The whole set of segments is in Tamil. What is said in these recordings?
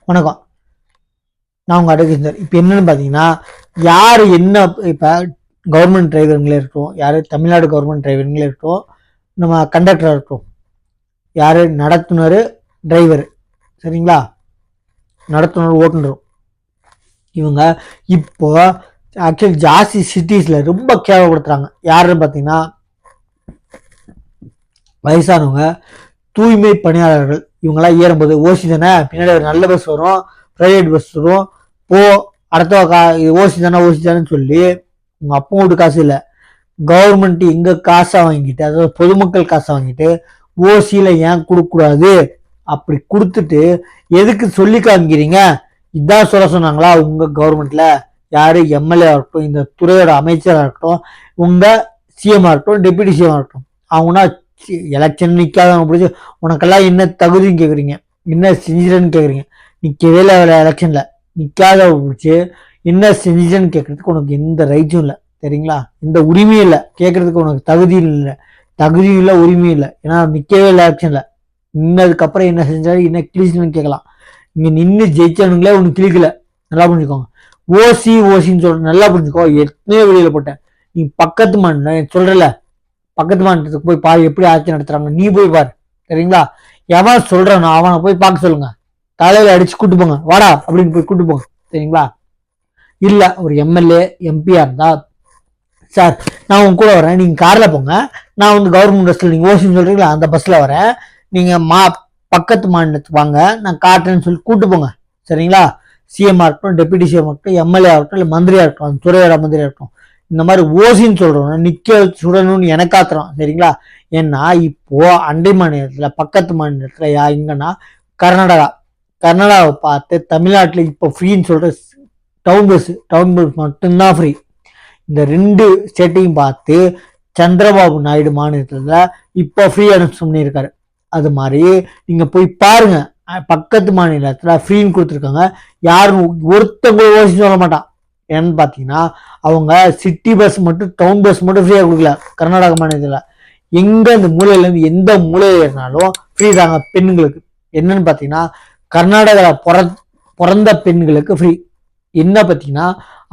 வணக்கம், நான் உங்கள் அட்வொகேட். இப்போ என்னன்னு பார்த்தீங்கன்னா, யார் என்ன இப்போ கவர்மெண்ட் டிரைவருங்களே இருக்கட்டும், யார் தமிழ்நாடு கவர்மெண்ட் டிரைவருங்களே இருக்கட்டும், நம்ம கண்டக்டராக இருக்கட்டும், யார் நடத்துனர் டிரைவர், சரிங்களா, நடத்துனர் ஓட்டுநரும், இவங்க இப்போ ஆக்சுவலி ஜாஸ்தி சிட்டிஸில் ரொம்ப கேவலப்படுத்துகிறாங்க. யாருன்னு பார்த்தீங்கன்னா, வயசானவங்க, தூய்மை பணியாளர்கள். இவங்கெல்லாம் ஏறும்போது ஓசி தானே, பின்னாடி ஒரு நல்ல பஸ் வரும், ப்ரைவேட் பஸ் வரும், போ அடுத்த ஓசி தானே சொல்லி உங்கள் அப்பா வீட்டு காசு இல்லை, கவர்மெண்ட் எங்கள் காசை வாங்கிட்டு, அதாவது பொதுமக்கள் காசை வாங்கிட்டு ஓசியில் ஏன் கொடுக்கக்கூடாது? அப்படி கொடுத்துட்டு எதுக்கு சொல்லி காமிக்கிறீங்க? இதான் சொல்ல சொன்னாங்களா உங்கள் கவர்மெண்ட்டில்? யார் எம்எல்ஏ இருக்கட்டும், இந்த துறையோட அமைச்சராக இருக்கட்டும், உங்கள் சிஎம்மாக இருக்கட்டும், டெப்யூட்டி சிஎம்மாக இருக்கட்டும், அவங்கன்னா எலெக்ஷன் நிற்காதவங்க பிடிச்சி உனக்கெல்லாம் என்ன தகுதின்னு கேட்குறீங்க, என்ன செஞ்சிடன்னு கேட்குறீங்க. நிற்கவே இல்லை எலெக்ஷனில், நிற்காத பிடிச்சி என்ன செஞ்சிடன்னு கேட்குறதுக்கு உனக்கு எந்த ரைட்ஸும் இல்லை, சரிங்களா? எந்த உரிமையும் இல்லை, கேட்குறதுக்கு உனக்கு தகுதியும் இல்லை, உரிமையும் இல்லை. ஏன்னா நிற்கவே இல்லை எலெக்ஷனில். நின்னதுக்கப்புறம் என்ன செஞ்சாலும் என்ன கிழிச்சுன்னு கேட்கலாம். இங்கே நின்று ஜெயிச்சவனுங்களே ஒன்று கிழிக்கல, நல்லா புரிஞ்சுக்கோங்க. ஓசின்னு சொல்ற நல்லா புரிஞ்சுக்கோ. எத்தனையோ வெளியில போட்டேன். நீ பக்கத்து மாநிலம் சொல்றல, பக்கத்து மாநிலத்துக்கு போய் பாரு எப்படி ஆட்சி நடத்துறாங்க, நீ போய் பாரு, சரிங்களா? எவன் சொல்றானோ அவனை போய் பார்க்க சொல்லுங்க, தலையில அடிச்சு கூட்டு போங்க, வாடா அப்படின்னு போய் கூட்டு போங்க, சரிங்களா? இல்ல ஒரு எம்எல்ஏ எம்பியா இருந்தா, சார் நான் உங்க கூட வரேன், நீங்க கார்ல போங்க, நான் வந்து கவர்மெண்ட் பஸ்ல, நீங்க ஓசின்னு சொல்றீங்களா அந்த பஸ்ல வரேன், நீங்க பக்கத்து மாநிலத்துக்கு வாங்க, நான் காட்டுறேன்னு சொல்லி கூட்டு போங்க, சரிங்களா? சிஎம் இருக்கட்டும், டெப்யூட்டி சிஎம் இருக்கட்டும், எம்எல்ஏ இருக்கட்டும், இல்லை மந்திரியா இருக்கட்டும், அந்த துறையோட மந்திரியா இருக்கட்டும், இந்த மாதிரி ஓசின்னு சொல்றோம் நிக்க சுடணும்னு எனக்காத்துறோம், சரிங்களா? ஏன்னா இப்போ அண்டை மாநிலத்துல, பக்கத்து மாநிலத்துல எங்கன்னா கர்நாடகாவை பார்த்து தமிழ்நாட்டுல இப்போ ஃப்ரீன்னு சொல்ற டவுன் பஸ் மட்டும்தான் ஃப்ரீ. இந்த ரெண்டு ஸ்டேட்டையும் பார்த்து சந்திரபாபு நாயுடு மாநிலத்துல இப்போ ஃப்ரீ அனௌன்ஸ் பண்ணியிருக்காரு. அது மாதிரி நீங்க போய் பாருங்க, பக்கத்து மாநிலத்துல ஃப்ரீன்னு கொடுத்துருக்காங்க. யாரும் ஒருத்தங்க ஓசி சொல்ல மாட்டான். ஏன்னு பார்த்தீங்கன்னா, அவங்க சிட்டி பஸ் மட்டும், டவுன் பஸ் மட்டும் ஃப்ரீயாக கொடுக்கல. கர்நாடக மாநிலத்தில் எங்க இந்த மூலையிலேருந்து எந்த மூலையில் ஏறினாலும் ஃப்ரீ தாங்க பெண்களுக்கு. என்னன்னு பார்த்தீங்கன்னா, கர்நாடகாவில் பிறந்த பெண்களுக்கு ஃப்ரீ. என்ன பார்த்தீங்கன்னா,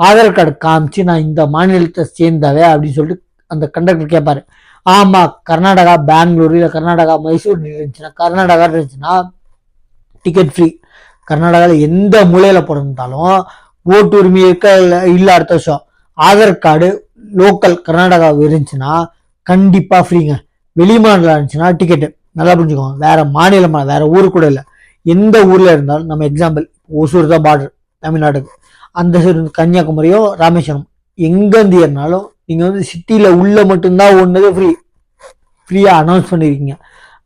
ஆதார் கார்டு காமிச்சு நான் இந்த மாநிலத்தை சேர்ந்தவே அப்படின்னு சொல்லிட்டு அந்த கண்டக்டர் கேட்பாரு. ஆமா, கர்நாடகா பெங்களூரு இல்லை கர்நாடகா மைசூர் இருந்துச்சுன்னா டிக்கெட் ஃப்ரீ. கர்நாடகாவில் எந்த மூலையில பிறந்தாலும் ஓட்டு உரிமை இருக்க இல்ல, அடுத்த வருஷம் ஆதார் கார்டு லோக்கல் கர்நாடகா இருந்துச்சுன்னா கண்டிப்பா ஃப்ரீங்க. வெளி மாநிலம் இருந்துச்சுன்னா டிக்கெட்டு. நல்லா புரிஞ்சுக்கோங்க, வேற மாநிலமா வேற ஊரு கூட இல்லை, எந்த ஊர்ல இருந்தாலும், நம்ம எக்ஸாம்பிள் ஒசூர் தான் பார்டர் தமிழ்நாடுக்கு, அந்த சைடு கன்னியாகுமரியோ ராமேஸ்வரம் எங்க இருந்து ஏறினாலும் நீங்க வந்து சிட்டியில உள்ள மட்டும்தான் ஒன்னது ஃப்ரீயா அனௌன்ஸ் பண்ணிருக்கீங்க.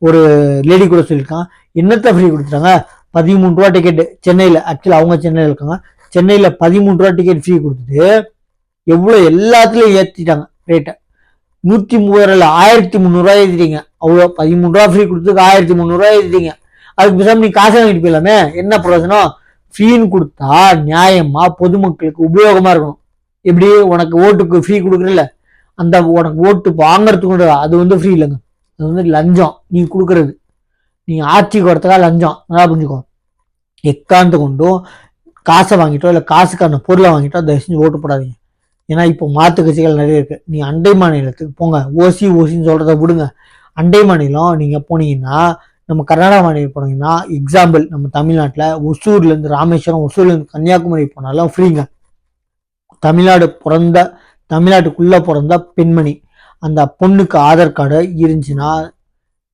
ஒரு லேடி கூட சொல்லியிருக்கான், என்னத்த ஃப்ரீ கொடுத்துட்டாங்க, 13 ரூபா டிக்கெட் சென்னையில. ஆக்சுவலி அவங்க சென்னையில இருக்காங்க, சென்னையில 13 ரூபா டிக்கெட் ஃப்ரீ கொடுத்துட்டு எவ்வளவு எல்லாத்துலயும் ஏற்றிட்டாங்க ரேட்டை. 130 1300 ஏற்றிட்டீங்க. அவ்வளோ 13 ரூபா ஃப்ரீ கொடுத்துக்கு 1300 ஏற்றிட்டீங்க. அதுக்கு பேசாம நீ காசை வாங்கிட்டு போயிடலாமே, என்ன பிரயோஜனம்? ஃப்ரீன்னு கொடுத்தா நியாயமா பொதுமக்களுக்கு உபயோகமா இருக்கணும். எப்படி உனக்கு ஓட்டுக்கு ஃப்ரீ கொடுக்குறல, அந்த உனக்கு ஓட்டு வாங்கறதுக்கு அது வந்து ஃப்ரீ இல்லைங்க, அது வந்து லஞ்சம். நீ கொடுக்கறது, நீ ஆட்சிக்கு வரத்துக்காக லஞ்சம். நல்லா புரிஞ்சுக்கோ. எக்காந்து கொண்டும் காசை வாங்கிட்டோ இல்லை காசுக்கான பொருளை வாங்கிட்டோ தயவு செஞ்சு ஓட்டு போடாதீங்க. ஏன்னா இப்போ மாற்று கட்சிகள் நிறைய இருக்கு. நீ அண்டை மாநிலத்துக்கு போங்க, ஓசின்னு சொல்றத விடுங்க. அண்டை மாநிலம் நீங்க போனீங்கன்னா, நம்ம கர்நாடகா மாநிலம் போனீங்கன்னா, எக்ஸாம்பிள் நம்ம தமிழ்நாட்டில் ஒசூர்ல இருந்து ராமேஸ்வரம், ஒசூர்ல இருந்து கன்னியாகுமரி போனாலும் ஃப்ரீங்க. தமிழ்நாட்டுக்குள்ள பிறந்த பெண்மணி, அந்த பொண்ணுக்கு ஆதார் கார்டு இருந்துச்சுன்னா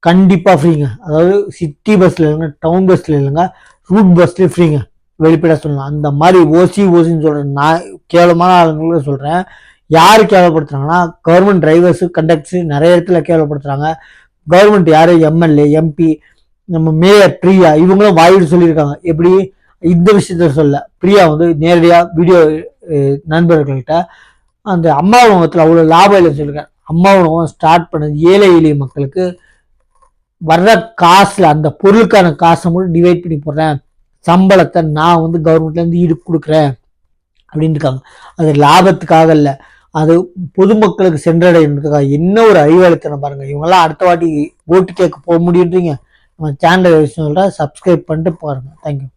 கண்டிப்பா ஃப்ரீங்க. அதாவது சிட்டி பஸ்ல இல்லைங்க, டவுன் பஸ்ல இல்லைங்க, ரூட் பஸ்ல ஃப்ரீங்க. வெளிப்படையா சொல்லலாம். அந்த மாதிரி ஓசின்னு சொல்றேன், நான் கேவலமான ஆளுங்களுக்கு சொல்றேன். யாரு கேவலப்படுத்துறாங்கன்னா, கவர்மெண்ட் டிரைவர்ஸ், கண்டக்டர்ஸ் நிறைய இடத்துல கேவலப்படுத்துறாங்க. கவர்மெண்ட் யாரு, எம்எல்ஏ எம்பி, நம்ம மேயர் பிரியா, இவங்களும் வாயிட்டு சொல்லியிருக்காங்க. எப்படி இந்த விஷயத்த சொல்ல, பிரியா வந்து நேரடியா வீடியோ நண்பர்கள்கிட்ட அந்த அம்மா உணவகத்துல அவ்வளவு லாபம் இல்லைன்னு சொல்லியிருக்காங்க. அம்மா உணவகம் ஸ்டார்ட் பண்ணது ஏழை எளிய மக்களுக்கு வர்ற காசுல அந்த பொருளுக்கான காசை மட்டும் டிவைட் பண்ணி போடுறேன், சம்பளத்தை நான் வந்து கவர்மெண்ட்ல இருந்து ஈடு கொடுக்குறேன் அப்படின்னு இருக்காங்க. அது லாபத்துக்காக இல்லை, அது பொதுமக்களுக்கு சென்றடைகிறதுக்காக. என்ன ஒரு அறிவாளித்தனம் பாருங்க. இவங்கெல்லாம் அடுத்த வாட்டி ஓட்டு கேட்க போக முடியுன்றீங்க. நம்ம சேனலை சப்ஸ்கிரைப் பண்ணிட்டு பாருங்க. தேங்க்யூ.